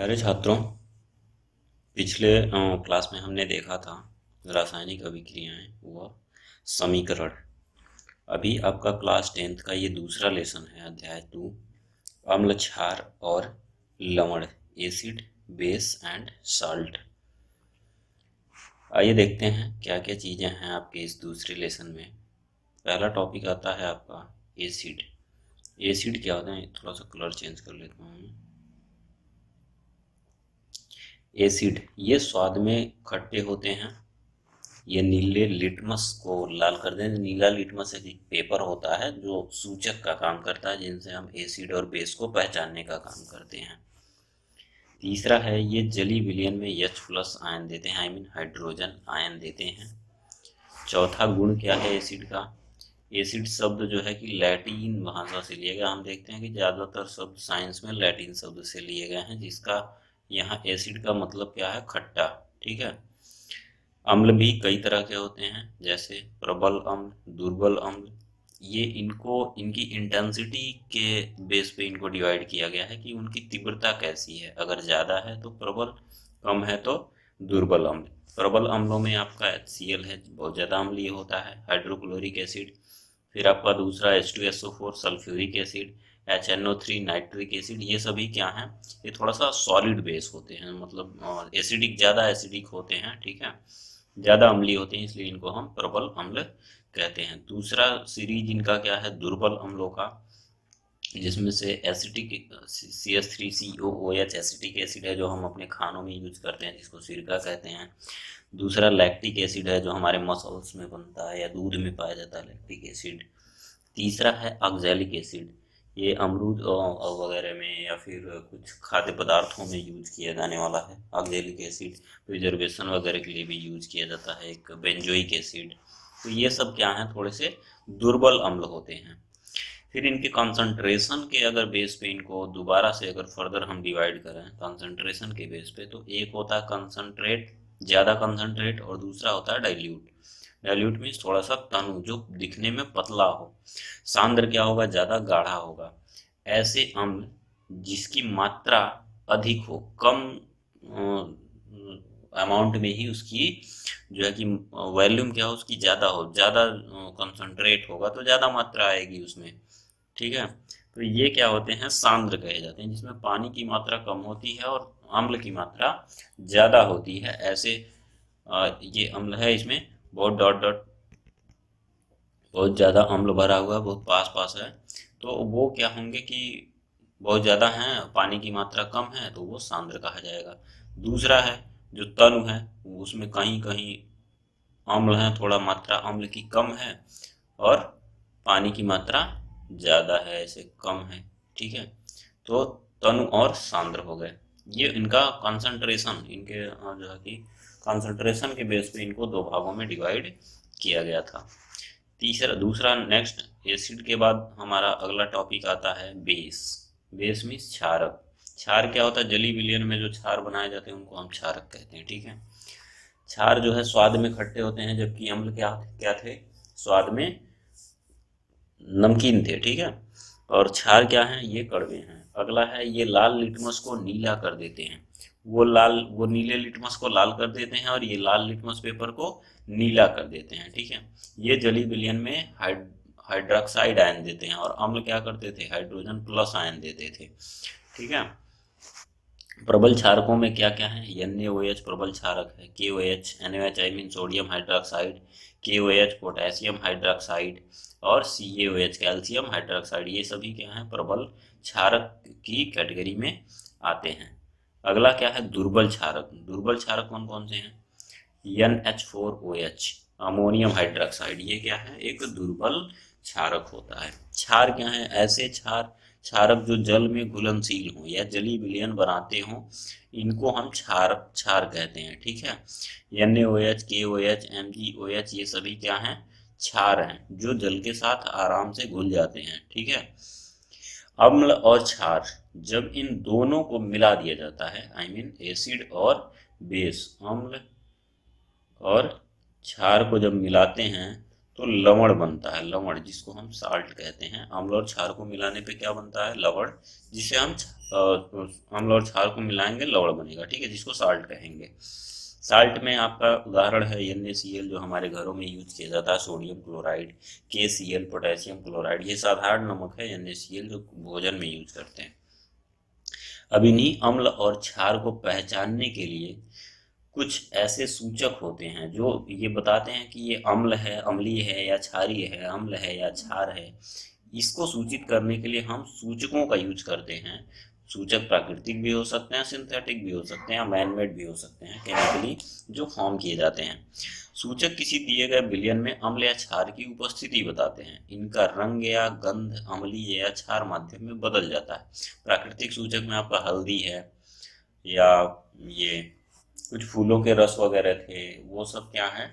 प्यारे छात्रों, पिछले क्लास में हमने देखा था रासायनिक अभिक्रियाएं व समीकरण। अभी आपका क्लास 10th का ये दूसरा लेसन है, अध्याय 2, अम्ल, क्षार और लवण, एसिड, बेस एंड साल्ट। आइए देखते हैं क्या क्या चीज़ें हैं आपके इस दूसरे लेसन में। पहला टॉपिक आता है आपका एसिड। एसिड क्या होता है, थोड़ा सा कलर चेंज कर लेता हूँ। एसिड ये स्वाद में खट्टे होते हैं। ये नीले लिटमस को लाल कर दें। नीला लिटमस एक पेपर होता है जो सूचक का काम करता है, जिनसे हम एसिड और बेस को पहचानने का काम करते हैं। तीसरा है, ये जली विलयन में H+ आयन देते हैं, हाइड्रोजन आयन देते हैं। चौथा गुण क्या है एसिड का? एसिड शब्द जो है कि लैटिन भाषा से लिए गया। हम देखते हैं कि ज़्यादातर शब्द साइंस में लैटिन शब्द से लिए गए हैं, जिसका यहाँ एसिड का मतलब क्या है? खट्टा। ठीक है। अम्ल भी कई तरह के होते हैं, जैसे प्रबल अम्ल, दुर्बल अम्ल। ये इनकी इंटेंसिटी के बेस पे इनको डिवाइड किया गया है कि उनकी तीव्रता कैसी है। अगर ज़्यादा है तो प्रबल, कम है तो दुर्बल अम्ल। प्रबल अम्लों में आपका HCl है, बहुत ज़्यादा अम्लीय होता है, हाइड्रोक्लोरिक एसिड। फिर आपका दूसरा H2SO4 sulphuric acid, HNO3 nitric acid. ये सभी क्या हैं? ये थोड़ा सा सॉलिड बेस होते हैं, मतलब एसिडिक, ज़्यादा एसिडिक होते हैं। ठीक है, ज़्यादा अम्लीय होते हैं, इसलिए इनको हम प्रबल अम्ल कहते हैं। दूसरा सीरीज इनका क्या है? दुर्बल अम्लों का, जिसमें से एसिटिक CH3COOH एसिटिक एसिड है, जो हम अपने खानों में यूज करते हैं, जिसको सिरका कहते हैं। दूसरा लैक्टिक एसिड है, जो हमारे मसल्स में बनता है या दूध में पाया जाता है, लैक्टिक एसिड। तीसरा है ऑक्सैलिक एसिड। ये अमरूद वगैरह में या फिर कुछ खाद्य पदार्थों में यूज किया जाने वाला है। ऑक्सैलिक एसिड प्रिजर्वेशन वगैरह के लिए भी यूज किया जाता है। एक बेंजोइक एसिड। तो ये सब क्या है? थोड़े से दुर्बल अम्ल होते हैं। फिर इनके कंसंट्रेशन के अगर बेस पे इनको दोबारा से अगर फर्दर हम डिवाइड करें कंसंट्रेशन के बेस पे, तो एक होता है कंसंट्रेट, ज़्यादा कंसंट्रेट, और दूसरा होता है डाइल्यूट। डाइल्यूट मीन्स थोड़ा सा तनु, जो दिखने में पतला हो। सांद्र क्या होगा? ज़्यादा गाढ़ा होगा। ऐसे अम्ल जिसकी मात्रा अधिक हो, कम अमाउंट में ही उसकी जो है कि वॉल्यूम क्या हो, उसकी ज़्यादा हो, ज़्यादा कंसंट्रेट होगा तो ज़्यादा मात्रा आएगी उसमें। ठीक है, तो ये क्या होते हैं? सांद्र कहे जाते हैं, जिसमें पानी की मात्रा कम होती है और अम्ल की मात्रा ज़्यादा होती है। ऐसे ये अम्ल है, इसमें बहुत डॉट डॉट, बहुत ज़्यादा अम्ल भरा हुआ है, बहुत पास पास है, तो वो क्या होंगे कि बहुत ज़्यादा हैं, पानी की मात्रा कम है, तो वो सांद्र कहा जाएगा। दूसरा है जो तनु है, उसमें कहीं कहीं अम्ल है, थोड़ा मात्रा अम्ल की कम है और पानी की मात्रा ज़्यादा है, ऐसे कम है। ठीक है, तो तनु और सांद्र हो गए। ये इनका कंसंट्रेशन, इनके जो है कि कंसंट्रेशन के बेस पे इनको दो भागों में डिवाइड किया गया था। दूसरा नेक्स्ट, एसिड के बाद हमारा अगला टॉपिक आता है बेस। Base means क्षारक। क्षार क्या होता है? जली विलयन में जो क्षार बनाए जाते हैं उनको हम क्षारक कहते हैं। ठीक है, क्षार जो है स्वाद में खट्टे होते हैं, जबकि अम्ल क्या क्या थे? स्वाद में नमकीन थे। ठीक है, और क्षार क्या है? ये कड़वे हैं। अगला है, ये लाल लिटमस को नीला कर देते हैं। वो नीले लिटमस को लाल कर देते हैं और ये लाल लिटमस पेपर को नीला कर देते हैं। ठीक है, ये जली विलयन में हाइड्रोक्साइड आयन देते हैं, और अम्ल क्या करते थे? हाइड्रोजन+ आयन देते थे। ठीक है, प्रबल क्षारकों में क्या क्या है? NaOH प्रबल क्षारक है। KOH, NaOH I mean sodium hydroxide, KOH potassium hydroxide, और CaOH कैल्शियम हाइड्रोक्साइड। ये सभी क्या हैं? प्रबल क्षारक की कैटेगरी में आते हैं। अगला क्या है? दुर्बल क्षारक। दुर्बल क्षारक कौन कौन से हैं? NH4OH अमोनियम हाइड्रोक्साइड, ये क्या है? एक दुर्बल क्षारक होता है। क्षार क्या है? ऐसे क्षारक जो जल में घुलनशील हो या जली विलयन बनाते हो, इनको हम क्षार कहते हैं। ठीक है, NaOH, KOH, MgOH ये सभी क्या हैं? क्षार हैं, जो जल के साथ आराम से घुल जाते हैं। ठीक है, अम्ल और क्षार, जब इन दोनों को मिला दिया जाता है, आई मीन एसिड और बेस, अम्ल और क्षार को जब मिलाते हैं, तो लवण बनता है, लवण जिसको हम साल्ट कहते हैं। अम्ल और क्षार को मिलाने पे क्या बनता है? लवण, जिसे हम अम्ल और क्षार को मिलाएंगे लवण बनेगा, ठीक है, जिसको साल्ट कहेंगे। साल्ट में आपका उदाहरण है NaCl, जो हमारे घरों में यूज किया जाता है, sodium chloride, KCl potassium chloride, ये साधारण नमक है NaCl जो भोजन में यूज करते हैं। अब इन्हीं अम्ल और क्षार को पहचानने के लिए कुछ ऐसे सूचक होते हैं जो ये बताते हैं कि ये अम्ल है, अम्लीय है या क्षारीय है, अम्ल है या क्षार है। इसको सूचित करने के लिए हम सूचकों का यूज करते हैं। सूचक प्राकृतिक भी हो सकते हैं, सिंथेटिक भी हो सकते हैं, मैनमेड भी हो सकते हैं, केमिकली जो फॉर्म किए जाते हैं। सूचक किसी दिए गए विलयन में अम्ल या क्षार की उपस्थिति बताते हैं। इनका रंग या गंध अम्लीय या क्षार माध्यम में बदल जाता है। प्राकृतिक सूचक में आपका हल्दी है, या ये कुछ फूलों के रस वगैरह थे, वो सब क्या है,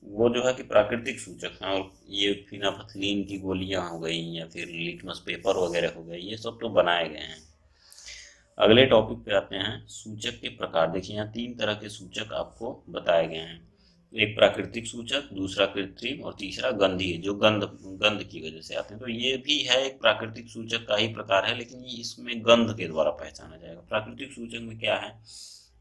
वो जो है कि प्राकृतिक सूचक हैं। और ये फिनापथलीन की गोलियां हो गई या फिर लिटमस पेपर वगैरह हो गए, ये सब तो बनाए गए हैं। अगले टॉपिक पे आते हैं, सूचक के प्रकार। देखिए यहाँ 3 तरह के सूचक आपको बताए गए हैं। एक प्राकृतिक सूचक, दूसरा कृत्रिम, और तीसरा गंधीय, जो गंध की वजह से आते हैं। तो ये भी है एक प्राकृतिक सूचक का ही प्रकार है, लेकिन ये इसमें गंध के द्वारा पहचाना जाएगा। प्राकृतिक सूचक में क्या है,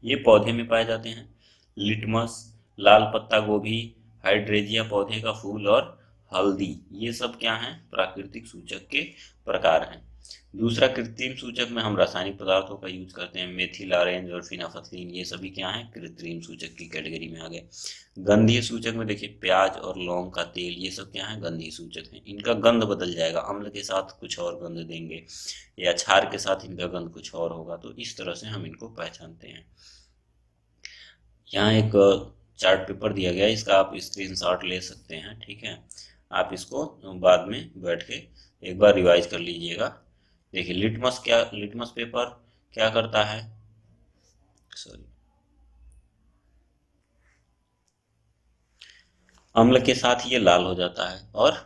ये पौधे में पाए जाते हैं। लिटमस, लाल पत्ता गोभी, हाइड्रेजिया पौधे का फूल, और हल्दी, ये सब क्या हैं? प्राकृतिक सूचक के प्रकार हैं। दूसरा कृत्रिम सूचक में हम रासायनिक पदार्थों का यूज करते हैं। मेथिल, ऑरेंज और फिनाफथलीन, ये सभी क्या हैं? कृत्रिम सूचक की कैटेगरी में आ गए। गंधीय सूचक में देखिए प्याज और लौंग का तेल, ये सब क्या है? गंधीय सूचक हैं। इनका गंध बदल जाएगा, अम्ल के साथ कुछ और गंध देंगे या क्षार के साथ इनका गंध कुछ और होगा। तो इस तरह से हम इनको पहचानते हैं। यहाँ एक चार्ट पेपर दिया गया है, इसका आप स्क्रीनशॉट ले सकते हैं, ठीक है। आप इसको बाद में बैठ के एक बार रिवाइज कर लीजिएगा। देखिए लिटमस पेपर क्या करता है, सॉरी, अम्ल के साथ ये लाल हो जाता है, और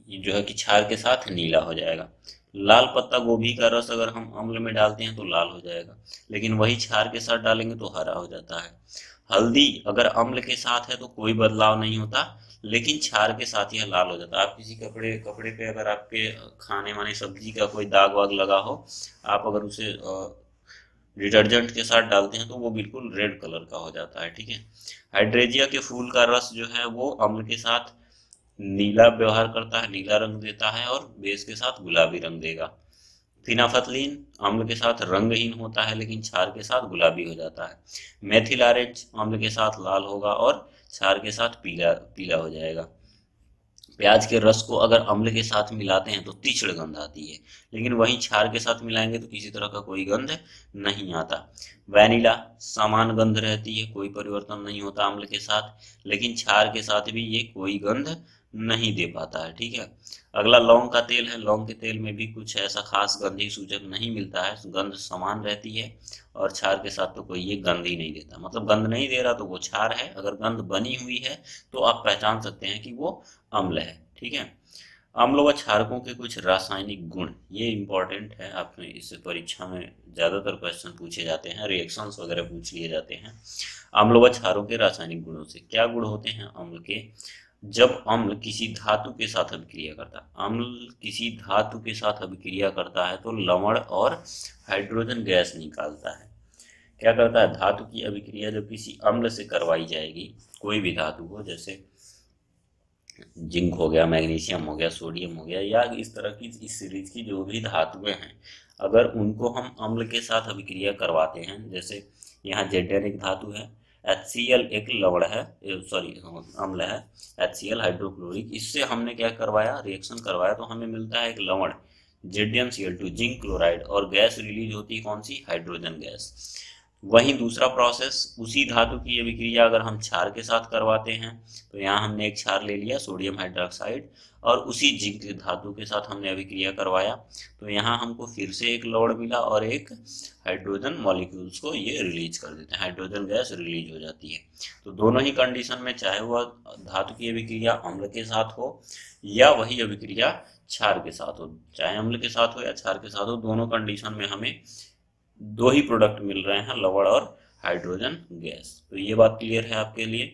ये जो है कि क्षार के साथ नीला हो जाएगा। लाल पत्ता गोभी का रस अगर हम अम्ल में डालते हैं तो लाल हो जाएगा, लेकिन वही क्षार के साथ डालेंगे तो हरा हो जाता है। हल्दी अगर अम्ल के साथ है तो कोई बदलाव नहीं होता, लेकिन क्षार के साथ यह लाल हो जाता है। आप किसी कपड़े पे अगर आपके खाने वाली सब्जी का कोई दाग वाग लगा हो, आप अगर उसे डिटर्जेंट के साथ डालते हैं तो वो बिल्कुल रेड कलर का हो जाता है, ठीक है। हाइड्रेजिया के फूल का रस जो है वो अम्ल के साथ नीला व्यवहार करता है, नीला रंग देता है, और बेस के साथ गुलाबी रंग देगा। फिनाफथलीन अम्ल के साथ रंगहीन होता है, लेकिन क्षार के साथ गुलाबी हो जाता है। मेथिल ऑरेंज अम्ल के साथ लाल होगा और क्षार के साथ पीला पीला हो जाएगा। प्याज के रस को अगर अम्ल के साथ मिलाते हैं तो तीक्ष्ण गंध आती है, लेकिन वहीं क्षार के साथ मिलाएंगे तो किसी तरह का कोई गंध नहीं आता। वैनिला समान गंध रहती है, कोई परिवर्तन नहीं होता अम्ल के साथ, लेकिन क्षार के साथ भी ये कोई गंध नहीं दे पाता है, ठीक है। अगला लौंग का तेल है। लौंग के तेल में भी कुछ ऐसा खास गंधीय सूचक नहीं मिलता है, गंध समान रहती है, और क्षार के साथ तो कोई ये गंध ही नहीं देता। मतलब गंध नहीं दे रहा तो वो क्षार है, अगर गंध बनी हुई है तो आप पहचान सकते हैं कि वो अम्ल है, ठीक है। अम्ल व क्षारकों के कुछ रासायनिक गुण, ये इंपॉर्टेंट है, आपने इससे परीक्षा में ज्यादातर क्वेश्चन पूछे जाते हैं, रिएक्शंस वगैरह पूछ लिए जाते हैं। अम्ल व क्षारों के रासायनिक गुणों से क्या गुण होते हैं अम्ल के? जब अम्ल किसी धातु के साथ अभिक्रिया करता है, अम्ल किसी धातु के साथ अभिक्रिया करता है तो लवण और हाइड्रोजन गैस निकालता है। क्या करता है? धातु की अभिक्रिया जब किसी अम्ल से करवाई जाएगी, कोई भी धातु हो, जैसे जिंक हो गया, मैग्नीशियम हो गया, सोडियम हो गया, या इस तरह की इस सीरीज की जो भी धातुएं हैं, अगर उनको हम अम्ल के साथ अभिक्रिया करवाते हैं, जैसे यहाँ Zn एक धातु है, HCl एक लवण है, सॉरी अम्ल है, HCl हाइड्रोक्लोरिक, इससे हमने क्या करवाया? रिएक्शन करवाया, तो हमें मिलता है एक लवण ZnCl2 जिंक क्लोराइड, और गैस रिलीज होती है कौन सी? Hydrogen gas. वहीं दूसरा प्रोसेस, उसी धातु की अभिक्रिया अगर हम क्षार के साथ करवाते हैं, तो यहाँ हमने एक क्षार ले लिया सोडियम हाइड्रोक्साइड, और उसी जिंक धातु के साथ हमने अभिक्रिया करवाया, तो यहाँ हमको फिर से एक लवण मिला और एक हाइड्रोजन मॉलिक्यूल्स को ये रिलीज कर देते हैं, हाइड्रोजन गैस रिलीज हो जाती है। तो दोनों ही कंडीशन में, चाहे वह धातु की अभिक्रिया अम्ल के साथ हो या वही अभिक्रिया क्षार के साथ हो, चाहे अम्ल के साथ हो या क्षार के साथ हो, दोनों कंडीशन में हमें दो ही प्रोडक्ट मिल रहे हैं, लवण और हाइड्रोजन गैस। तो ये बात क्लियर है आपके लिए।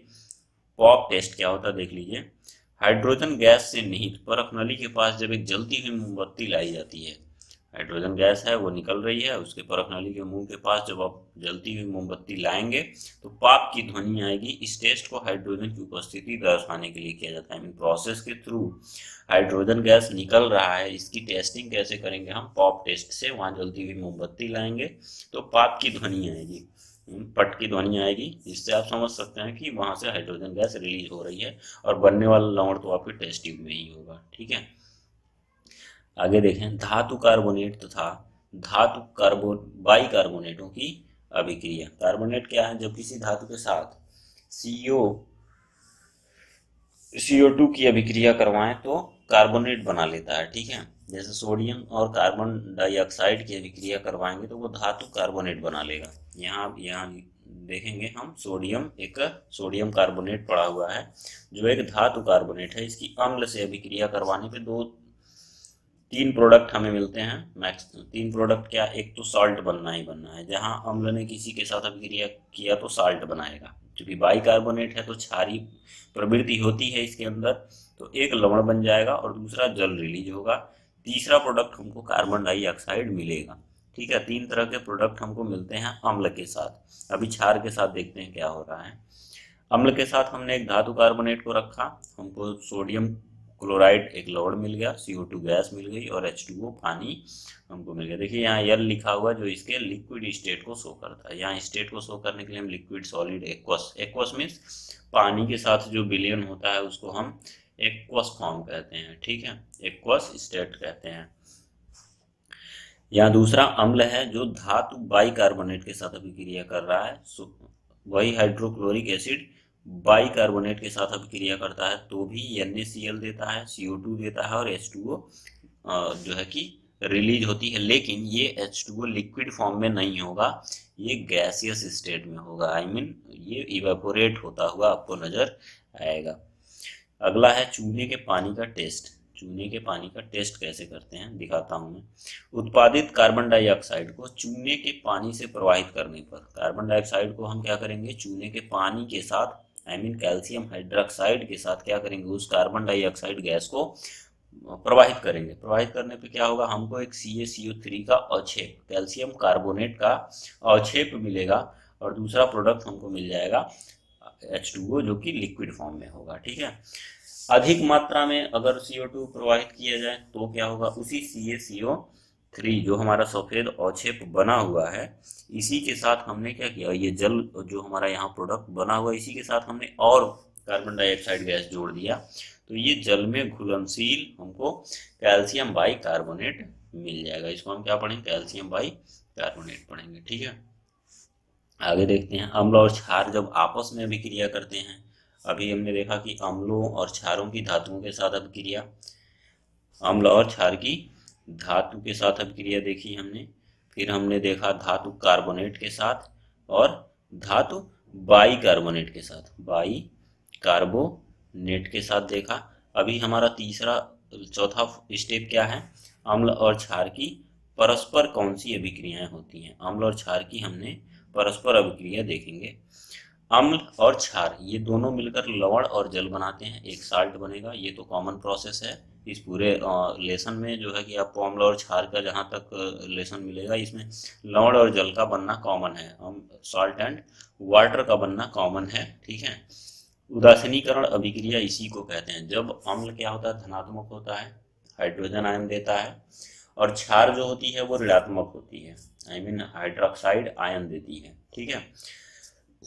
पॉप टेस्ट क्या होता है देख लीजिए। हाइड्रोजन गैस से निहित परख नली के पास जब एक जलती हुई मोमबत्ती लाई जाती है, हाइड्रोजन गैस है वो निकल रही है, उसके परख नली के मुंह के पास जब आप जलती हुई मोमबत्ती लाएंगे तो पाप की ध्वनि आएगी। इस टेस्ट को हाइड्रोजन की उपस्थिति दर्शाने के लिए किया जाता है। प्रोसेस के थ्रू हाइड्रोजन गैस निकल रहा है, इसकी टेस्टिंग कैसे करेंगे हम? पॉप टेस्ट से वहां जलती हुई मोमबत्ती लाएंगे तो पाप की ध्वनि आएगी, पट की ध्वनि आएगी, जिससे आप समझ सकते हैं कि वहां से हाइड्रोजन गैस रिलीज हो रही है और बनने वाला लवण तो आपके टेस्ट ट्यूब में ही होगा। ठीक है, आगे देखें, धातु कार्बोनेट तथा धातु बाई कार्बोनेटों की अभिक्रिया। कार्बोनेट क्या है? जब किसी धातु के साथ CO2 की अभिक्रिया करवाएं तो कार्बोनेट बना लेता है। ठीक है, जैसे सोडियम और कार्बन डाइऑक्साइड की अभिक्रिया करवाएंगे तो वो धातु कार्बोनेट बना लेगा। यहाँ देखेंगे हम सोडियम कार्बोनेट पड़ा हुआ है जो एक धातु कार्बोनेट है। इसकी अम्ल से अभिक्रिया करवाने पे तीन प्रोडक्ट हमें मिलते हैं मैक्स। तीन प्रोडक्ट क्या? एक तो साल्ट बनना ही बनना है, जहां अम्ल ने किसी के साथ अभिक्रिया किया तो साल्ट बनाएगा। क्योंकि बाइकार्बोनेट है तो क्षारीय प्रवृत्ति होती है इसके अंदर, तो एक लवण बन जाएगा और दूसरा जल रिलीज होगा। तीसरा प्रोडक्ट हमको कार्बन डाइऑक्साइड मिलेगा। ठीक है, तीन तरह के प्रोडक्ट हमको मिलते हैं अम्ल के साथ। अभी क्षार के साथ देखते हैं क्या हो रहा है। अम्ल के साथ हमने एक धातु कार्बोनेट को रखा, हमको सोडियम क्लोराइड एक लवण मिल गया, CO2 गैस मिल गई और H2O पानी हमको मिल गया। देखिए यहाँ L लिखा हुआ जो इसके लिक्विड स्टेट को शो करता है। यहाँ स्टेट को शो करने के लिए हम लिक्विड, सॉलिड, एक्वस मीन्स पानी के साथ जो विलयन होता है उसको हम एक्वस फॉर्म कहते हैं। ठीक है, एक्वस स्टेट कहते हैं। यहाँ दूसरा अम्ल है जो धातु बाइकार्बोनेट के साथ अभिक्रिया कर रहा है। वही हाइड्रोक्लोरिक एसिड बाइकार्बोनेट के साथ अभिक्रिया करता है तो भी NaCl देता है, CO2 देता है और H2O जो है कि रिलीज होती है। लेकिन ये H2O लिक्विड फॉर्म में नहीं होगा, ये गैसियस स्टेट में होगा। ये इवेपोरेट होता हुआ आपको नजर आएगा। अगला है चूने के पानी का टेस्ट। चूने के पानी का टेस्ट कैसे करते हैं दिखाता हूं मैं। उत्पादित कार्बन डाइऑक्साइड को चूने के पानी से प्रवाहित करने पर, कार्बन डाइऑक्साइड को हम क्या करेंगे? चूने के पानी के साथ कैल्शियम हाइड्रोक्साइड के साथ क्या करेंगे? उस कार्बन डाइऑक्साइड गैस को प्रवाहित करेंगे। प्रवाहित करने पे क्या होगा? हमको एक CaCO3 का अवक्षेप, कैल्शियम कार्बोनेट का अवक्षेप मिलेगा और दूसरा प्रोडक्ट हमको मिल जाएगा H2O जो कि लिक्विड फॉर्म में होगा। ठीक है, अधिक मात्रा में अगर CO2 प्रवाहित किया जाए तो क्या होगा? उसी CaCO3 जो हमारा सफेद अवक्षेप बना हुआ है, इसी के साथ हमने क्या किया? ये जल जो हमारा यहाँ प्रोडक्ट बना हुआ है, इसी के साथ हमने और कार्बन डाइऑक्साइड गैस जोड़ दिया तो ये जल में घुलनशील हमको कैल्शियम बाइकार्बोनेट मिल जाएगा। इसको हम क्या पढ़ेंगे? कैल्शियम बाइकार्बोनेट पढ़ेंगे। ठीक है, आगे देखते हैं, अम्ल और क्षार जब आपस में अभिक्रिया करते हैं। अभी हमने देखा कि अम्लों और क्षारों की धातुओं के साथ अभिक्रिया, अम्ल और क्षार की धातु के साथ अभिक्रिया देखी हमने। फिर हमने देखा धातु कार्बोनेट के साथ और धातु बाइकार्बोनेट के साथ, बाइकार्बोनेट के साथ देखा। अभी हमारा चौथा स्टेप क्या है? अम्ल और क्षार की परस्पर कौन सी अभिक्रियाएं होती हैं। अम्ल और क्षार की हमने परस्पर अभिक्रिया देखेंगे। अम्ल और क्षार ये दोनों मिलकर लवण और जल बनाते हैं, एक साल्ट बनेगा। ये तो कॉमन प्रोसेस है इस पूरे लेसन में, जो है कि आपको अम्ल और क्षार का जहाँ तक लेसन मिलेगा इसमें लवण और जल का बनना कॉमन है, सॉल्ट एंड वाटर का बनना कॉमन है। ठीक है, उदासीनीकरण अभिक्रिया इसी को कहते हैं। जब अम्ल क्या होता है? धनात्मक होता है, हाइड्रोजन आयन देता है, और क्षार जो होती है वो ऋणात्मक होती है, हाइड्रोक्साइड आयन देती है। ठीक है,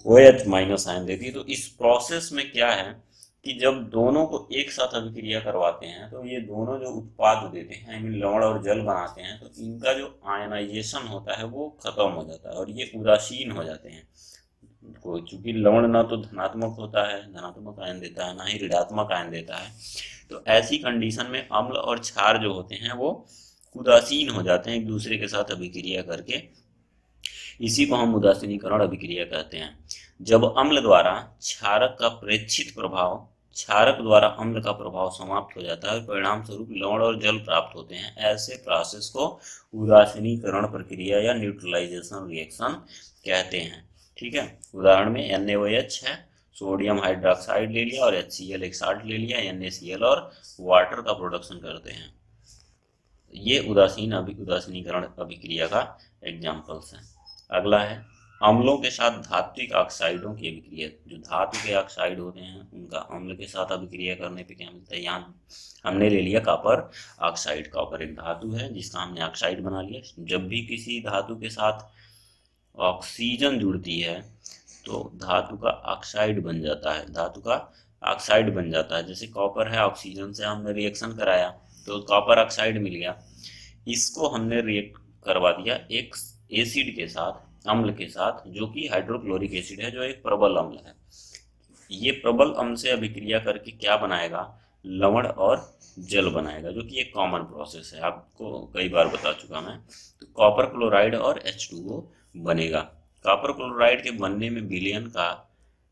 OH माइनस आयन देती है। तो इस प्रोसेस में क्या है कि जब दोनों को एक साथ अभिक्रिया करवाते हैं तो ये दोनों जो उत्पाद देते हैं, लवण और जल बनाते हैं, तो इनका जो आयनाइजेशन होता है वो खत्म हो जाता है और ये उदासीन हो जाते हैं। चूंकि लवण ना तो धनात्मक होता है, धनात्मक आयन देता है, ना ही ऋणात्मक आयन देता है, तो ऐसी कंडीशन में अम्ल और क्षार जो होते हैं वो उदासीन हो जाते हैं एक दूसरे के साथ अभिक्रिया करके। इसी को हम उदासीनीकरण अभिक्रिया कहते हैं। जब अम्ल द्वारा क्षारक का प्रेक्षित प्रभाव, क्षारक द्वारा अम्ल का प्रभाव समाप्त हो जाता है, परिणाम स्वरूप लवण और जल प्राप्त होते हैं। ऐसे प्रोसेस को उदासीनीकरण प्रक्रिया या न्यूट्रलाइजेशन रिएक्शन कहते हैं। ठीक है, उदाहरण में NaOH है, सोडियम हाइड्रोक्साइड ले लिया और HCl एक साल्ट ले लिया, NaCl, और वाटर का प्रोडक्शन करते हैं। ये उदासीनीकरण अभिक्रिया का एग्जाम्पल्स है। अगला है अम्लों के साथ धात्विक ऑक्साइडों की अभिक्रिया। जो धातु के ऑक्साइड होते हैं उनका अम्ल के साथ अभिक्रिया करने पे क्या मिलता है। यहाँ हमने ले लिया कॉपर ऑक्साइड। कॉपर एक धातु है जिसका हमने ऑक्साइड बना लिया। जब भी किसी धातु के साथ ऑक्सीजन जुड़ती है तो धातु का ऑक्साइड बन जाता है, धातु का ऑक्साइड बन जाता है। जैसे कॉपर है, ऑक्सीजन से हमने रिएक्शन कराया तो कॉपर ऑक्साइड मिल गया। इसको हमने रिएक्ट करवा दिया एक एसिड के साथ, अम्ल के साथ, जो कि हाइड्रोक्लोरिक एसिड है, जो एक प्रबल अम्ल है। ये प्रबल अम्ल से अभिक्रिया करके क्या बनाएगा, लवण और जल बनाएगा, जो कि एक कॉमन प्रोसेस है, आपको कई बार बता चुका मैं। तो कॉपर क्लोराइड और H2O बनेगा। कॉपर क्लोराइड के बनने में विलयन का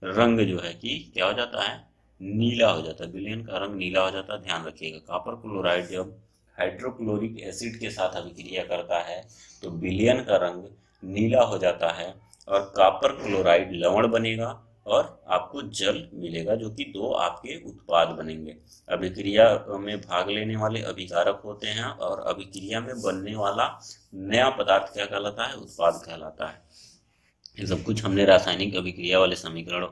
रंग जो है कि क्या हो जाता है, नीला हो जाता है। विलयन का रंग नीला हो जाता है, ध्यान रखिएगा। कॉपर क्लोराइड जब हाइड्रोक्लोरिक एसिड के साथ अभिक्रिया करता है तो विलयन का रंग नीला हो जाता है और कॉपर क्लोराइड लवण बनेगा और आपको जल मिलेगा, जो कि दो आपके उत्पाद बनेंगे। अभिक्रिया में भाग लेने वाले अभिकारक होते हैं और अभिक्रिया में बनने वाला नया पदार्थ क्या कहलाता है, उत्पाद कहलाता है। ये सब कुछ हमने रासायनिक अभिक्रिया वाले समीकरण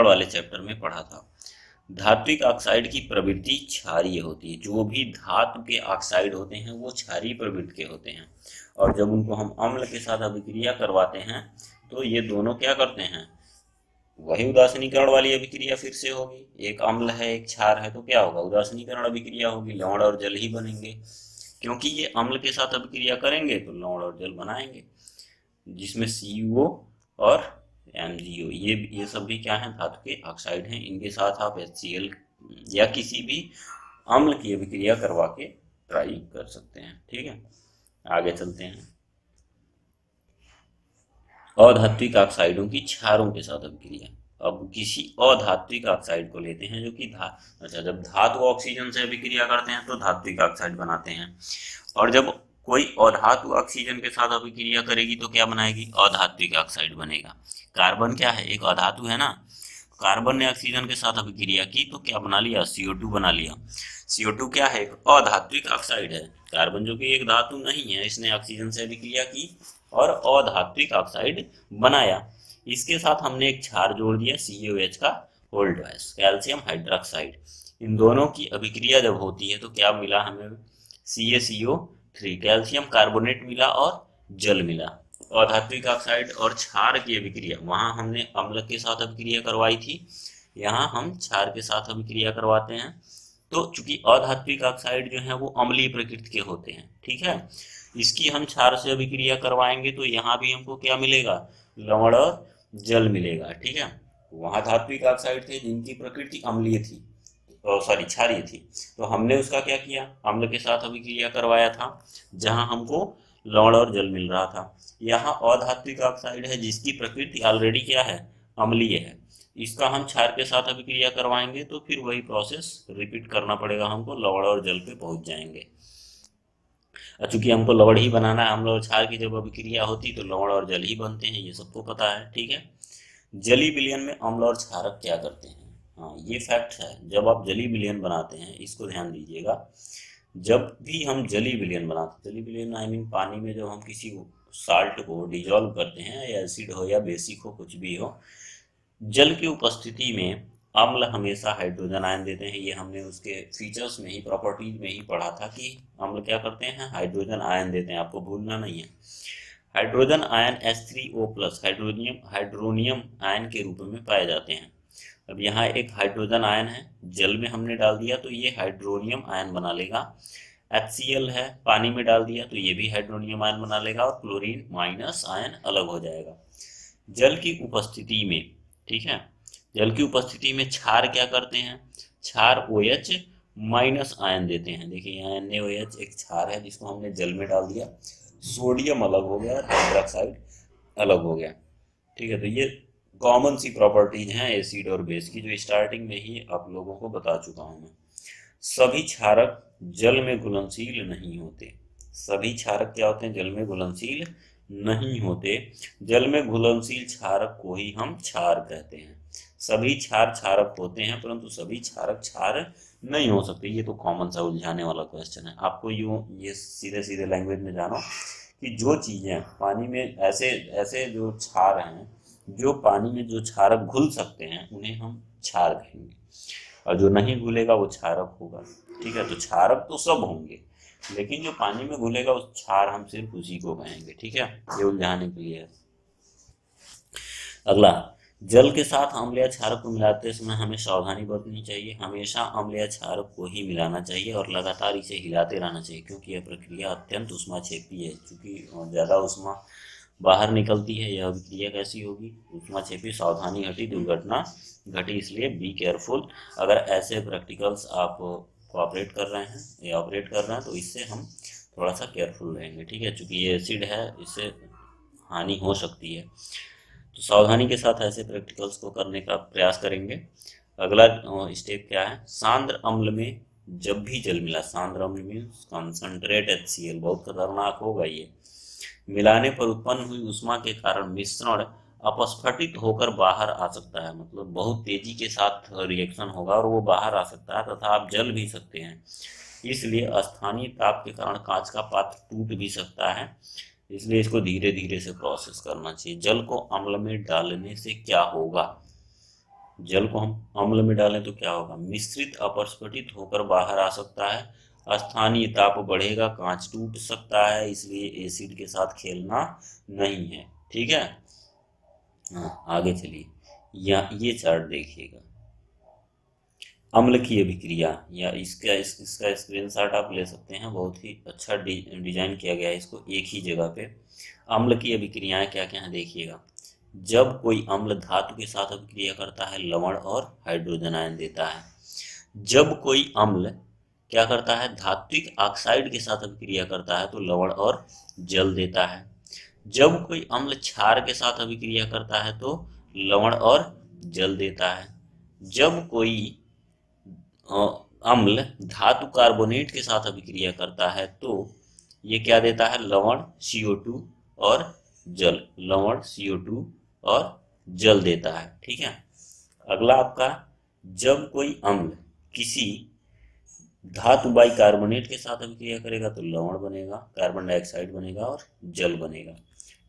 वाले चैप्टर में पढ़ा था। धात्विक ऑक्साइड की प्रवृत्ति क्षारीय होती है। जो भी धातु के ऑक्साइड होते हैं वो क्षारीय प्रवृत्ति के होते हैं, और जब उनको हम अम्ल के साथ अभिक्रिया करवाते हैं तो ये दोनों क्या करते हैं, वही उदासीनीकरण वाली अभिक्रिया फिर से होगी। एक अम्ल है एक क्षार है तो क्या होगा, उदासीनीकरण अभिक्रिया होगी, लवण और जल ही बनेंगे। क्योंकि ये अम्ल के साथ अभिक्रिया करेंगे तो लवण और जल बनाएंगे, जिसमें CuO और MgO ये सब भी क्या है, धातु के ऑक्साइड हैं। इनके साथ आप HCl या किसी भी अम्ल की अभिक्रिया करवा के ट्राई कर सकते हैं। ठीक है, आगे चलते हैं। अधात्विक ऑक्साइडों की क्षारों के साथ अभिक्रिया। अब किसी अधात्विक ऑक्साइड को लेते हैं जो कि जब धातु ऑक्सीजन से अभिक्रिया करते हैं तो धात्विक ऑक्साइड बनाते हैं, और जब कोई अधातु ऑक्सीजन के साथ अभिक्रिया करेगी तो क्या बनाएगी, अधात्विक ऑक्साइड बनेगा। कार्बन क्या है, एक अधातु है ना। कार्बन ने ऑक्सीजन के साथ अभिक्रिया की तो क्या बना लिया, CO2 बना लिया। CO2 क्या है, एक अधात्विक ऑक्साइड है। कार्बन जो कि एक धातु नहीं है, इसने ऑक्सीजन से अभिक्रिया की और अधात्विक ऑक्साइड बनाया। इसके साथ हमने एक क्षार जोड़ दिया, CaOH का होल्ड है, कैल्शियम हाइड्रोक्साइड। इन दोनों की अभिक्रिया जब होती है तो क्या मिला हमें, CaCO3, कैल्शियम कार्बोनेट मिला और जल मिला। अधात्विक ऑक्साइड और क्षार की अभिक्रिया, वहां हमने अम्ल के साथ अभिक्रिया करवाई थी, यहाँ हम क्षार के साथ अभिक्रिया करवाते हैं। तो चूंकि अधात्विक ऑक्साइड जो है वो अम्लीय प्रकृति के होते हैं, ठीक है, इसकी हम क्षार से अभिक्रिया करवाएंगे तो यहाँ भी हमको क्या मिलेगा, लवण और जल मिलेगा। ठीक है, वहां धात्विक ऑक्साइड थे जिनकी प्रकृति अम्लीय थी, क्षारीय थी, तो हमने उसका क्या किया, अम्ल के साथ अभिक्रिया करवाया था जहां हमको लवण और जल मिल रहा था। यहाँ अधात्विक ऑक्साइड है जिसकी प्रकृति ऑलरेडी क्या है, अम्लीय है, इसका हम क्षार के साथ अभिक्रिया करवाएंगे तो फिर वही प्रोसेस रिपीट करना पड़ेगा हमको, लवण और जल पे पहुंच जाएंगे। चूंकि हमको लवण ही बनाना है, अम्ल और क्षार की जब अभिक्रिया होती तो लवण और जल ही बनते हैं, ये सबको पता है। ठीक है, जली विलयन में अम्ल और क्षारक क्या करते हैं, हाँ ये फैक्ट है। जब आप जली विलयन बनाते हैं, इसको ध्यान दीजिएगा, जब भी हम जली विलयन बनाते हैं, जली विलयन आई मीन पानी में जब हम किसी साल्ट को डिजोल्व करते हैं, या एसिड हो या बेसिक हो, कुछ भी हो, जल की उपस्थिति में अम्ल हमेशा हाइड्रोजन आयन देते हैं। ये हमने उसके फीचर्स में ही, प्रॉपर्टीज में ही पढ़ा था कि अम्ल क्या करते हैं, हाइड्रोजन आयन देते हैं, आपको भूलना नहीं है। Hydrogen ion H3O+ hydronium ion के रूप में पाए जाते हैं। अब यहाँ एक हाइड्रोजन आयन है, जल में हमने डाल दिया तो ये हाइड्रोनियम आयन बना लेगा। HCl है, पानी में डाल दिया तो ये भी हाइड्रोनियम आयन बना लेगा और क्लोरीन माइनस आयन अलग हो जाएगा। जल की उपस्थिति में, ठीक है, जल की उपस्थिति में क्षार क्या करते हैं, क्षार OH माइनस आयन देते हैं। देखिए यहाँ NaOH एक क्षार है जिसको हमने जल में डाल दिया, सोडियम अलग हो गया, हाइड्रोक्साइड अलग हो गया। ठीक है, तो ये कॉमन सी प्रॉपर्टीज हैं एसिड और बेस की, जो स्टार्टिंग में ही आप लोगों को बता चुका हूं मैं। सभी क्षारक जल में घुलनशील नहीं होते। सभी क्षारक क्या होते हैं, जल में घुलनशील नहीं होते। जल में घुलनशील क्षारक को ही हम क्षार कहते हैं। सभी क्षार क्षारक होते हैं परंतु सभी क्षारक क्षार नहीं हो सकते। ये तो कॉमन सा उलझाने वाला क्वेश्चन है। आपको यूँ ये सीधे सीधे लैंग्वेज में जानो कि जो चीज़ें पानी में ऐसे ऐसे जो क्षार हैं, जो पानी में जो क्षारक घुल सकते हैं उन्हें हम क्षार कहेंगे, और जो नहीं घुलेगा वो क्षारक होगा। ठीक है, तो क्षारक तो सब होंगे लेकिन जो पानी में घुलेगा उस क्षार हम सिर्फ उसी को कहेंगे। ठीक है, ये उलझाने के लिए है। अगला, जल के साथ अम्ल या क्षारक को मिलाते समय हमें सावधानी बरतनी चाहिए। हमेशा अम्ल या क्षारक को ही मिलाना चाहिए और लगातार इसे हिलाते रहना चाहिए क्योंकि यह प्रक्रिया अत्यंत ऊष्माक्षेपी है। क्योंकि ज़्यादा ऊष्मा बाहर निकलती है, यह अभिक्रिया कैसी होगी? ऊष्माक्षेपी। सावधानी हटी दुर्घटना घटी, इसलिए बी केयरफुल। अगर ऐसे प्रैक्टिकल्स आप कोऑपरेट कर रहे हैं या ऑपरेट कर रहे हैं तो इससे हम थोड़ा सा केयरफुल रहेंगे। ठीक है, चूँकि ये एसिड है, इससे हानि हो सकती है, तो सावधानी के साथ ऐसे प्रैक्टिकल्स को करने का प्रयास करेंगे। अगला स्टेप क्या है? सांद्र अम्ल में जब भी जल मिला, सांद्र अम्ल मीन्स कंसंट्रेट HCl, बहुत खतरनाक होगा ये, मिलाने पर उत्पन्न हुई ऊष्मा के कारण मिश्रण अपस्फटित होकर बाहर आ सकता है। मतलब बहुत तेजी के साथ रिएक्शन होगा और वो बाहर आ सकता है तथा आप जल भी सकते हैं। इसलिए स्थानीय ताप के कारण कांच का पात्र टूट भी सकता है, इसलिए इसको धीरे धीरे से प्रोसेस करना चाहिए। जल को अम्ल में डालने से क्या होगा? जल को हम अम्ल में डालें तो क्या होगा? मिश्रित अपस्फटित होकर बाहर आ सकता है, स्थानीय ताप बढ़ेगा, कांच टूट सकता है, इसलिए एसिड के साथ खेलना नहीं है। ठीक है, हाँ आगे चलिए। ये चार्ट देखिएगा, अम्ल की अभिक्रिया, या इसका स्क्रीनशॉट आप ले सकते हैं। बहुत ही अच्छा डिजाइन किया गया है इसको एक ही जगह पे। अम्ल की अभिक्रियाएं क्या क्या है देखिएगा। जब कोई अम्ल धातु के साथ अभिक्रिया करता है, लवण और हाइड्रोजन आयन देता है। जब कोई अम्ल क्या करता है, धात्विक ऑक्साइड के साथ अभिक्रिया करता है तो लवण और जल देता है। जब कोई अम्ल क्षार के साथ अभिक्रिया करता है तो लवण और जल देता है। जब कोई अम्ल धातु कार्बोनेट के साथ अभिक्रिया करता है तो ये क्या देता है? लवण CO2 और जल, लवण CO2 और जल देता है। ठीक है, अगला आपका, जब कोई अम्ल किसी धातु बाइकार्बोनेट के साथ अभिक्रिया करेगा तो लवण बनेगा, कार्बन डाइऑक्साइड बनेगा और जल बनेगा।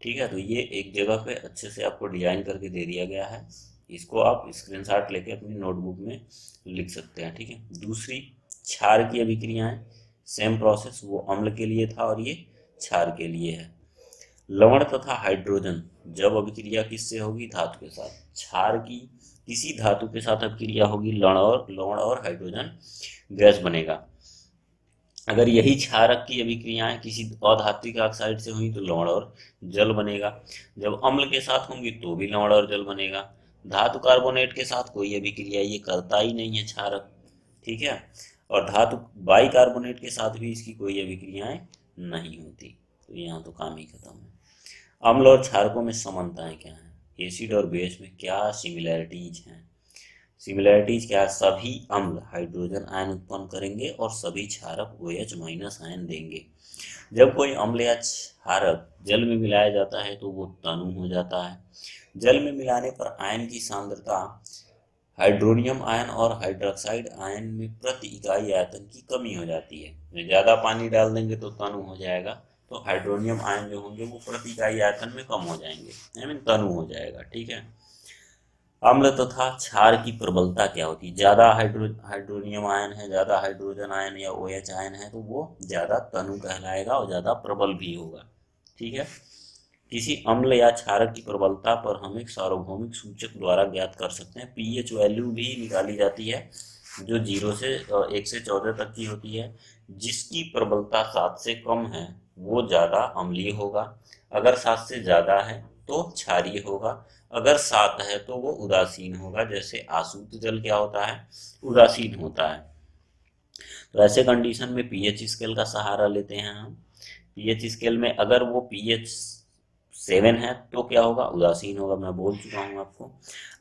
ठीक है, तो ये एक जगह पे अच्छे से आपको डिजाइन करके दे दिया गया है, इसको आप स्क्रीनशॉट लेके अपनी नोटबुक में लिख सकते हैं। ठीक है, दूसरी क्षार की अभिक्रियाएं, सेम प्रोसेस, वो अम्ल के लिए था और ये क्षार के लिए है। लवण तथा हाइड्रोजन जब अभिक्रिया किससे होगी? धातु के साथ। क्षार की किसी धातु के साथ अभिक्रिया होगी, लवण और हाइड्रोजन गैस बनेगा। अगर यही क्षारक की अभिक्रियाएं किसी अधात्विक ऑक्साइड से हुई तो लवण और जल बनेगा। जब अम्ल के साथ होंगी तो भी लवण और जल बनेगा। धातु कार्बोनेट के साथ कोई अभिक्रिया ये करता ही नहीं है क्षारक। ठीक है, और धातु बाइकार्बोनेट के साथ भी इसकी कोई अभिक्रियाएं नहीं होती, तो यहाँ तो काम ही खत्म है। अम्ल और क्षारकों में समानताएं क्या हैं? एसिड और बेस में क्या सिमिलैरिटीज हैं? सिमिलैरिटीज क्या है? सभी अम्ल हाइड्रोजन आयन उत्पन्न करेंगे और सभी क्षारक OH माइनस आयन देंगे। जब कोई अम्ल या क्षारक जल में मिलाया जाता है तो वो तनु हो जाता है। जल में मिलाने पर आयन की सांद्रता हाइड्रोनियम आयन और हाइड्रोक्साइड आयन में प्रति इकाई आयतन की कमी हो जाती है। ज़्यादा पानी डाल देंगे तो तनु हो जाएगा, तो हाइड्रोनियम आयन जो होंगे वो प्रति इकाई आयतन में कम हो जाएंगे, आई मीन तनु हो जाएगा। ठीक है, अम्ल तथा क्षार की प्रबलता क्या होती है? ज़्यादा हाइड्रोनियम आयन है, ज़्यादा हाइड्रोजन आयन या OH आयन है तो वो ज़्यादा तनु कहलाएगा और ज़्यादा प्रबल भी होगा। ठीक है, किसी अम्ल या क्षारक की प्रबलता पर हम एक सार्वभौमिक सूचक द्वारा ज्ञात कर सकते हैं। pH वैल्यू भी निकाली जाती है जो 0 से 1 से 14 तक की होती है। जिसकी प्रबलता 7 से कम है वो ज़्यादा अम्लीय होगा, अगर 7 से ज़्यादा है तो क्षारीय होगा, अगर 7 है तो वो उदासीन होगा। जैसे आसूत जल क्या होता है? उदासीन होता है। तो ऐसे कंडीशन में pH स्केल का सहारा लेते हैं हम। pH स्केल में अगर वो pH 7 है तो क्या होगा, उदासीन होगा, मैं बोल चुका हूँ आपको।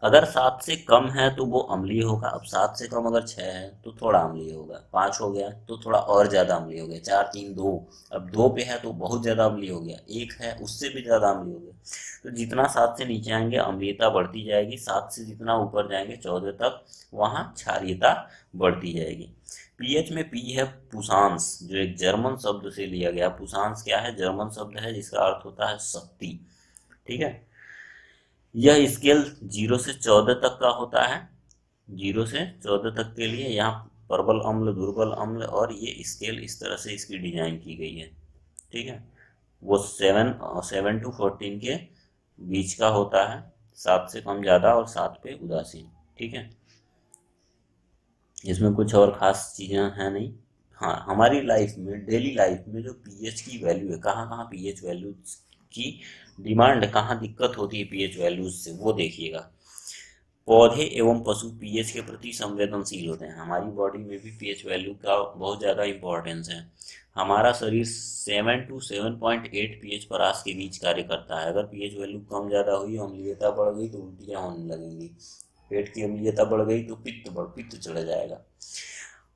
अगर 7 से कम है तो वो अम्लीय होगा। अब 7 से कम अगर 6 है तो थोड़ा अम्लीय होगा, 5 हो गया तो थोड़ा और ज़्यादा अम्लीय हो गया, 4 3 2, अब 2 पे है तो बहुत ज़्यादा अम्लीय हो गया, 1 है उससे भी ज़्यादा अम्लीय हो गया। तो जितना 7 से नीचे आएंगे अम्लीयता बढ़ती जाएगी, 7 से जितना ऊपर जाएंगे 14 तक, वहाँ क्षारीयता बढ़ती जाएगी। पीएच में पी है पुषांश, जो एक जर्मन शब्द से लिया गया। पुषांश क्या है, जर्मन शब्द है जिसका अर्थ होता है शक्ति। ठीक है, यह स्केल 0 से 14 तक का होता है। 0 से 14 तक के लिए यहाँ प्रबल अम्ल, दुर्बल अम्ल, और ये स्केल इस तरह से इसकी डिजाइन की गई है। ठीक है, वो 7 to 14 के बीच का होता है, 7 से कम ज़्यादा और 7 पे उदासीन। ठीक है, इसमें कुछ और ख़ास चीज़ें हैं नहीं। हाँ, हमारी लाइफ में, डेली लाइफ में जो पीएच की वैल्यू है, कहाँ कहाँ पीएच वैल्यू की डिमांड है, कहाँ दिक्कत होती है पीएच वैल्यूज से, वो देखिएगा। पौधे एवं पशु पीएच के प्रति संवेदनशील होते हैं। हमारी बॉडी में भी पीएच वैल्यू का बहुत ज़्यादा इंपॉर्टेंस है। हमारा शरीर 7 to 7.8 पीएच परास के बीच कार्य करता है। अगर पीएच वैल्यू कम ज़्यादा हुई, अम्लीयता बढ़ गई तो उल्टियाँ होने लगेंगी। पेट की अम्लीयता बढ़ गई तो पित्त चढ़ जाएगा।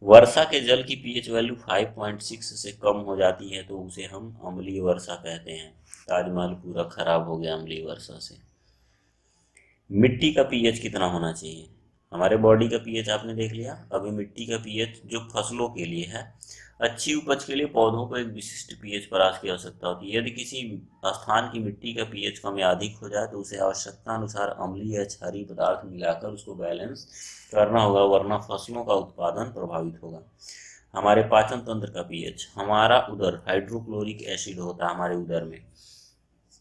वर्षा के जल की पीएच वैल्यू 5.6 से कम हो जाती है तो उसे हम अम्लीय वर्षा कहते हैं। ताजमहल पूरा खराब हो गया अम्लीय वर्षा से। मिट्टी का पीएच कितना होना चाहिए, हमारे बॉडी का पीएच आपने देख लिया, अभी मिट्टी का पीएच जो फसलों के लिए है। अच्छी उपज के लिए पौधों को एक विशिष्ट पीएच परास की आवश्यकता होती है। यदि किसी स्थान की मिट्टी का पीएच कम या अधिक हो जाए तो उसे आवश्यकता अनुसार अम्लीय या क्षारीय पदार्थ मिलाकर उसको बैलेंस करना होगा, वरना फसलों का उत्पादन प्रभावित होगा। हमारे पाचन तंत्र का पीएच, हमारा उदर हाइड्रोक्लोरिक एसिड होता है हमारे उदर में,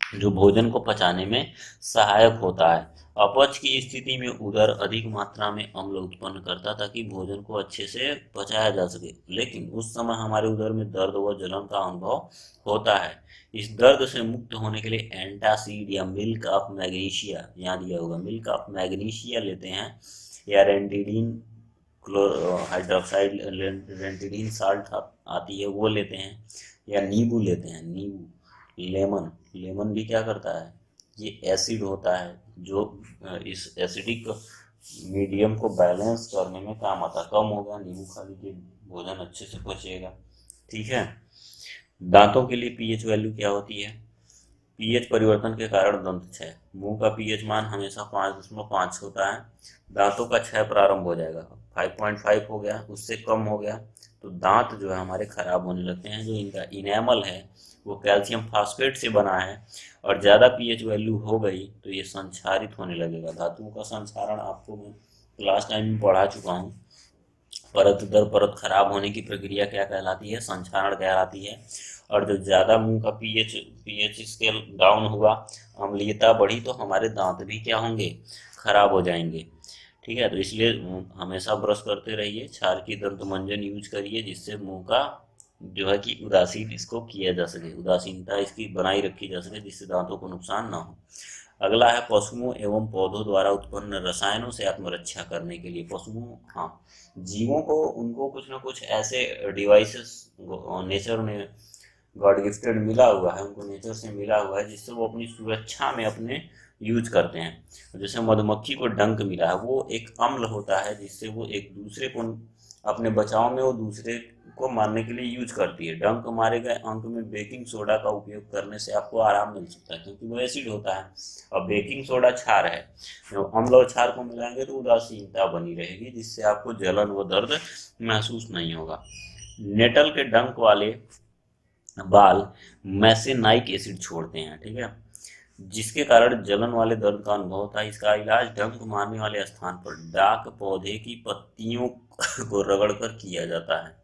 जो भोजन को पचाने में सहायक होता है। अपच की स्थिति में उदर अधिक मात्रा में अम्ल उत्पन्न करता ताकि भोजन को अच्छे से पचाया जा सके, लेकिन उस समय हमारे उदर में दर्द व जलन का अनुभव होता है। इस दर्द से मुक्त होने के लिए एंटासिड या मिल्क ऑफ मैग्नीशिया, यहाँ दिया होगा मिल्क ऑफ मैग्नीशिया लेते हैं, या रेंटिडीन हाइड्रोक्साइड रेंटिडीन साल्ट आती है वो लेते हैं, या नींबू लेते हैं, नींबू, लेमन। लेमन भी क्या करता है, ये एसिड होता है जो इस एसिडिक मीडियम को बैलेंस करने में काम आता है। कम हो गया, नींबू खा लीजिए, भोजन अच्छे से पचेगा। ठीक है, दांतों के लिए पीएच वैल्यू क्या होती है, पीएच परिवर्तन के कारण दंत क्षय। मुंह का पीएच मान हमेशा 5.5 होता है, दांतों का क्षय प्रारंभ हो जाएगा। 5.5 हो गया, उससे कम हो गया तो दांत जो है हमारे खराब होने लगते हैं। जो इनका इनेमल है वो कैल्शियम फास्फेट से बना है, और ज़्यादा पीएच वैल्यू हो गई तो ये संक्षारित होने लगेगा। धातुओं का संक्षारण आपको मैं क्लास टाइम में पढ़ा चुका हूँ। परत दर परत खराब होने की प्रक्रिया क्या कहलाती है, संक्षारण कहलाती है। और जो ज़्यादा मुंह का पीएच पीएच स्केल डाउन हुआ, अम्लीयता बढ़ी, तो हमारे दांत भी क्या होंगे, खराब हो जाएंगे। ठीक है, तो इसलिए हमेशा ब्रश करते रहिए, क्षार की दंत मंजन यूज करिए, जिससे मुंह का जो है कि उदासीन इसको किया जा सके, उदासीनता इसकी बनाई रखी जा सके, जिससे दांतों को नुकसान ना हो। अगला है पशुओं एवं पौधों द्वारा उत्पन्न रसायनों से आत्मरक्षा करने के लिए। पशुओं, हाँ, जीवों को, उनको कुछ ना कुछ ऐसे डिवाइसेस नेचर ने गॉड गिफ्टेड मिला हुआ है, उनको नेचर से मिला हुआ है, जिससे वो अपनी सुरक्षा में अपने यूज करते हैं। जैसे मधुमक्खी को डंक मिला है, वो एक अम्ल होता है जिससे वो एक दूसरे को अपने बचाव में वो दूसरे को मारने के लिए यूज करती है। डंक मारे गए अंक में बेकिंग सोडा का उपयोग करने से आपको आराम मिल सकता है, क्योंकि वो एसिड होता है और बेकिंग सोडा क्षार है। जब अम्ल और क्षार को मिलाएंगे तो उदासीनता बनी रहेगी, जिससे आपको जलन व दर्द महसूस नहीं होगा। नेटल के डंक वाले बाल मैसेनाइक एसिड छोड़ते हैं। ठीक है, जिसके कारण जलन वाले दर्द का अनुभव होता है। इसका इलाज डंक मारने वाले स्थान पर डाक पौधे की पत्तियों को रगड़कर किया जाता है।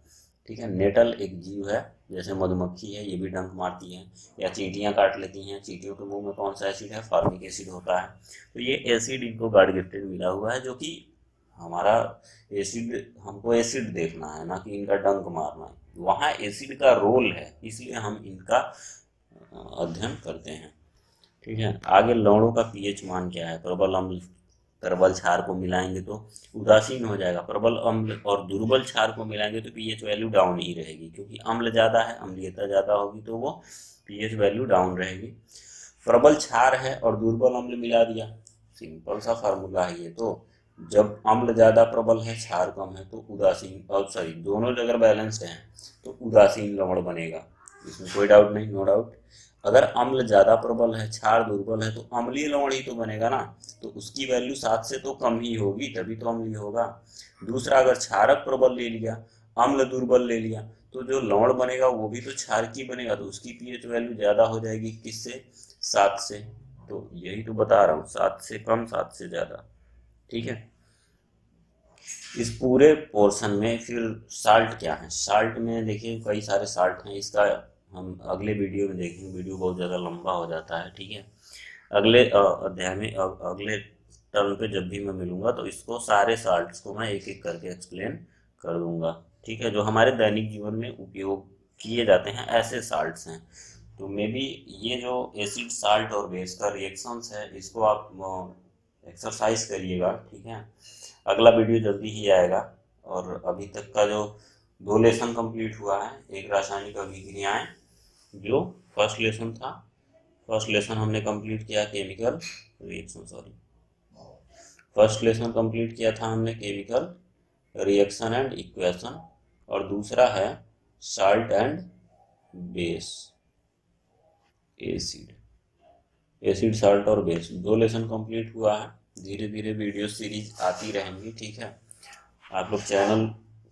ठीक है, नेटल एक जीव है, जैसे मधुमक्खी है, ये भी डंक मारती है, या चींटियां काट लेती हैं। चींटियों के मुंह में कौन सा एसिड है, फॉर्मिक एसिड होता है। तो ये एसिड इनको गॉड गिफ्टेड मिला हुआ है, जो कि हमारा एसिड, हमको एसिड देखना है ना कि इनका डंक मारना है। वहाँ एसिड का रोल है, इसलिए हम इनका अध्ययन करते हैं। ठीक है, आगे लवणों का पीएच मान क्या है। प्रबल अम्ल प्रबल क्षार को मिलाएंगे तो उदासीन हो जाएगा, प्रबल अम्ल और दुर्बल क्षार को मिलाएंगे तो पीएच वैल्यू डाउन ही रहेगी, क्योंकि अम्ल ज़्यादा है, अम्लीयता ज़्यादा होगी तो वो पीएच वैल्यू डाउन रहेगी। प्रबल क्षार है और दुर्बल अम्ल मिला दिया, सिंपल सा फार्मूला है ये तो। जब अम्ल ज्यादा प्रबल है क्षार कम है तो उदासीन, और सॉरी दोनों अगर बैलेंस्ड हैं तो उदासीन लवण बनेगा, इसमें कोई डाउट नहीं, नो डाउट। अगर अम्ल ज्यादा प्रबल है क्षार दुर्बल है तो अम्लीय लवण ही तो बनेगा ना, तो उसकी वैल्यू 7 से तो कम ही होगी, तभी तो अम्लीय होगा। दूसरा, अगर क्षारक प्रबल ले लिया अम्ल दुर्बल ले लिया तो जो लवण बनेगा वो भी तो क्षार की बनेगा, तो उसकी पीएच वैल्यू ज्यादा हो जाएगी, किससे? 7 से। तो यही तो बता रहा हूँ, 7 से कम 7 से ज्यादा, ठीक है। इस पूरे पोर्शन में फिर साल्ट क्या है, साल्ट में देखिए कई सारे साल्ट हैं, इसका हम अगले वीडियो में देखेंगे, वीडियो बहुत ज़्यादा लंबा हो जाता है, ठीक है। अगले अध्याय में अगले टर्म पे जब भी मैं मिलूंगा तो इसको सारे साल्ट्स को मैं एक एक करके एक्सप्लेन कर दूंगा, ठीक है, जो हमारे दैनिक जीवन में उपयोग किए जाते हैं ऐसे साल्ट्स हैं। तो मे बी ये जो एसिड साल्ट और बेस का रिएक्शंस है इसको आप एक्सरसाइज करिएगा, ठीक है। अगला वीडियो जल्दी ही आएगा। और अभी तक का जो 2 लेसन कंप्लीट हुआ है, एक रासायनिक अभिक्रियाएं जो फर्स्ट लेसन था, फर्स्ट लेसन हमने कंप्लीट किया chemical reaction, sorry first lesson complete किया था हमने केमिकल रिएक्शन एंड इक्वेशन, और दूसरा है salt and base, acid, acid salt और बेस, 2 लेसन कंप्लीट हुआ है। धीरे धीरे वीडियो सीरीज आती रहेंगी, ठीक है। आप लोग चैनल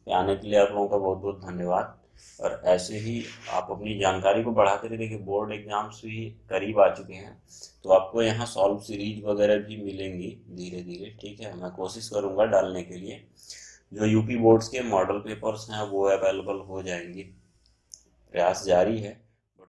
पे आने के लिए आप लोगों का बहुत बहुत धन्यवाद। और ऐसे ही आप अपनी जानकारी को बढ़ाते रहिए, देखिए बोर्ड एग्जाम्स भी करीब आ चुके हैं, तो आपको यहाँ सॉल्व सीरीज वगैरह भी मिलेंगी धीरे धीरे, ठीक है। मैं कोशिश करूँगा डालने के लिए, जो यूपी बोर्ड्स के मॉडल पेपर्स हैं वो अवेलेबल हो जाएंगे, प्रयास जारी है।